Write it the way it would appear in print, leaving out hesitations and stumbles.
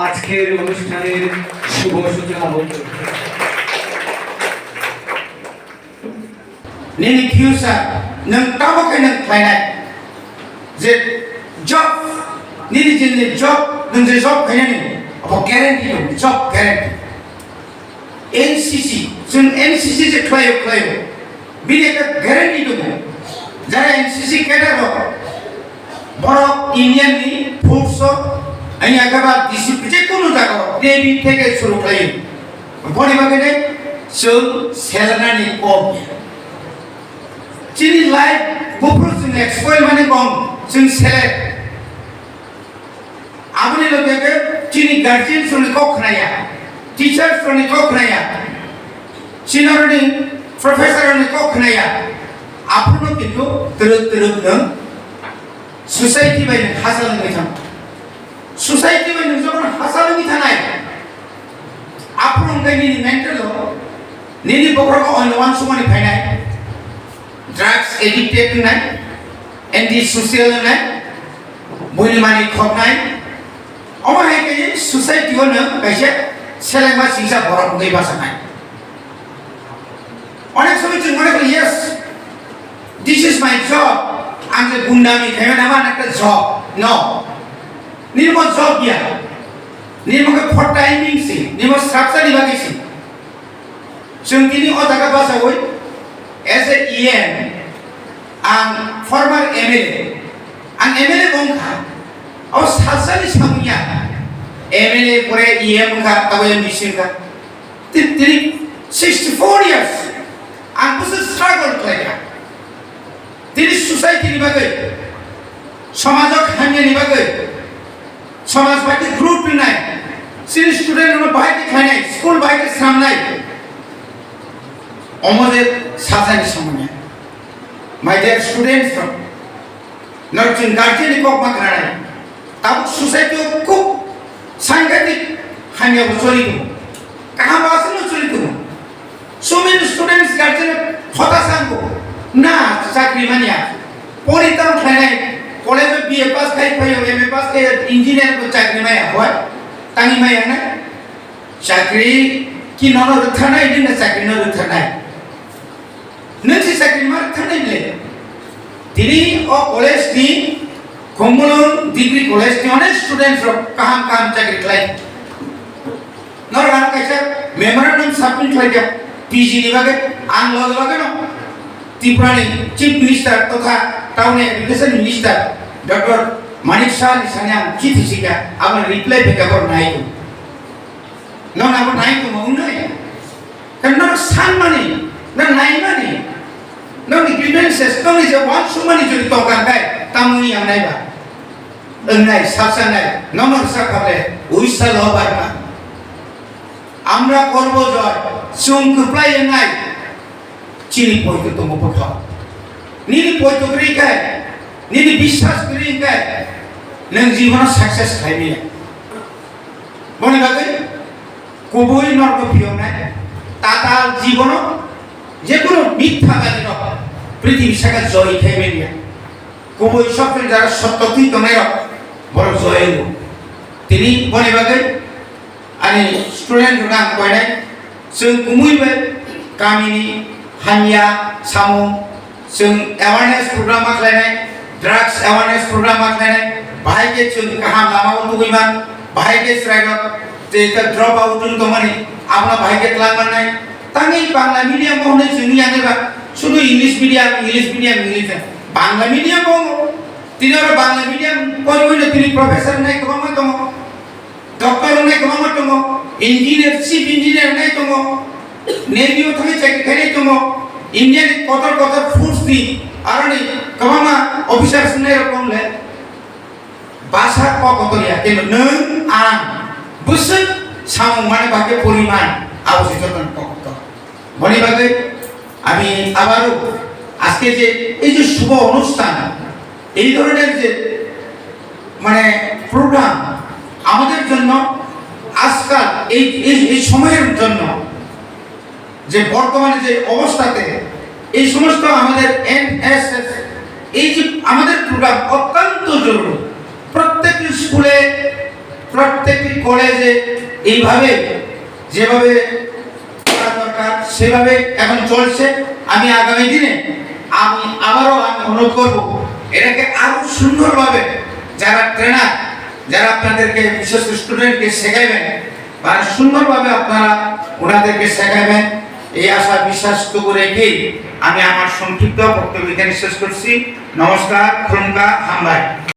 আজকের অনুষ্ঠানের শুভ সূচনা হচ্ছে Nini kiusa nang tawa ka nang kainan. Je job nini jinne job nang je job kainan ni. Apa guarantee no job guarantee. NCC sun NCC je klayo. Bile ka guarantee to mo. Jara NCC keda ro. Boro Indian ni force ani agaba discipline je kono jaga Navy theke shuru klayo. Boni bagane sun selana ni kom. Chini life bupur sing exploit mane kong sing select abune loge ke chini guardian suni kok naya teacher suni kok naya seniority professor ni kok naya apuno kintu teruk nang society bai hasal ngai tham society bai nang jobon hasal ngai thanai apuno ngai ni mental lo nini bokro ko on one sumani phainai drugs addicted নাই anti social নাই বইনি মানি খক নাই অমা হেকে society হন কাইছে সেলেমা সিংসা বরক গই বাসা নাই অনেক সময় তুমি মনে করি yes this is my job আমি গুন্ডামি খাইও না আমার একটা জব নো নির্মল জব দিয়া নির্মকে ফর টাইমিং সি নির্মল স্ট্রাকচার দিবাগিছি जों दिनै अ जागा बासा হই as a EM and former MLA and MLA bongkha aw sasani samya MLA pore EM ka tawe mission ka tiri 64 years and was a struggle player tiri society ni bagai samajak hanya ni bagai samaj baki group nai siri student no bhai ke khanai school bhai ke samnai আমাদের সাজানি সময় my dear students নরচিন guardian কক মাকরায় তাব society খুব সাংঘাতিক হানিয়া চলি তো কাহা বাসনো চলি তো সো মেনি স্টুডেন্টস গার্জেন হতাশাঙ্গ না চাকরি মানিয়া পরিতাম খাইনাই কলেজে বিএ পাস খাই এমএ পাস খাই ইঞ্জিনিয়ার কো চাকরি মায়া হয় তানি মায়া না চাকরি কি নন রথানাই দিন চাকরি ন রথানাই नोंसि साख्रि मार थानायले दिनै अ कलेज नि कमलन डिग्री कलेज नि अनेक स्टुडेन्ट्स काहाम चाकरि खालाय नरगान कायसा मेमोरेन्डम साबमिट खालाय पिजि नि बागै आं लगे न त्रिपुरानि चिफ मिनिस्टार तथा town education minister doctor Manik Shah नि साने आं चिठिसिका आं रिप्लाय बेगाबर नायको नन आबो नायको मौनै कन्नर सान माने ना नाय माने नों ग्रीवेंसेस नों जे वान सुमानि जरि तोगान गाय तामुनि आं नायबा ओंनाय सासानाय नमर साखाबले उइसा लबारना আমরা করব জয় সুং কুপ্লাই নাই চিনি পয়তো তো মপথ নিনি পয়তো করি গায় নিনি বিশ্বাস করি গায় নং জীবন সাকসেস খাইবি মনে বাগে কবই নরক পিও নাই তাতা জীবন যে কোনো মিথ্যা বাজি নয় পৃথিবী সাকা জয় খাইবে না কবই সকল যারা সত্যতীত নয় বড় জয় তিনি বনে বাগে ani student rang koinai जों कुमुइबे गामिनि हानिया सामु जों awareness program खालायनाय drugs awareness program खालायनाय बाहायके जों गाहाम लामायाव दुगैमान बाहायके स्ट्राइक जे ड्रप आउट तो माने आपना बाहायके लांगनाय तांगै बांला मिडियाम होने जोंनि आनेबा शुद्ध English medium Bangla medium तिनार Bangla medium पढिबो तिनि प्रोफेसर नै गोबां दङ डॉक्टर नै गोबां दङ इंजीनियर चीफ इंजीनियर नै दङ नेभियाव थाङै चाकरि खायनाय दङ इंडियान कतर फोर्स नि आरनि गोबां अफिसार्स नै रकमले भाषा कतरिया किन्तु नों आं बुसुक सामु माने बाके परिमाण आवश्यकता কত বনি বাগে আমি আবারও আজকে যে এই যে শুভ অনুষ্ঠান এই ধরনের যে মানে প্রোগ্রাম আমাদের জন্য আজকাল এই সময়ের জন্য যে বর্তমানে যে অবস্থাতে এই সমস্ত আমাদের এনএসএস এই যে আমাদের প্রোগ্রাম অত্যন্ত জরুরি প্রত্যেক স্কুলে প্রত্যেকটি কলেজে এইভাবে যেভাবে করা দরকার সেভাবে এখন চলছে। আমি আগামী দিনে আমি অনুরোধ করব এটাকে আরো সুন্দরভাবে যারা ট্রেনার যারা আপনাদেরকে বিশেষ স্টুডেন্টকে শেখাবেন বা সুন্দরভাবে আপনারা ওনাদেরকে শেখাবেন, এই আশা বিশ্বাসটুকু রেখেই আমি আমার সংক্ষিপ্ত বক্তব্য এখানে শেষ করছি। নমস্কার, খুলুমকা, হামবাই।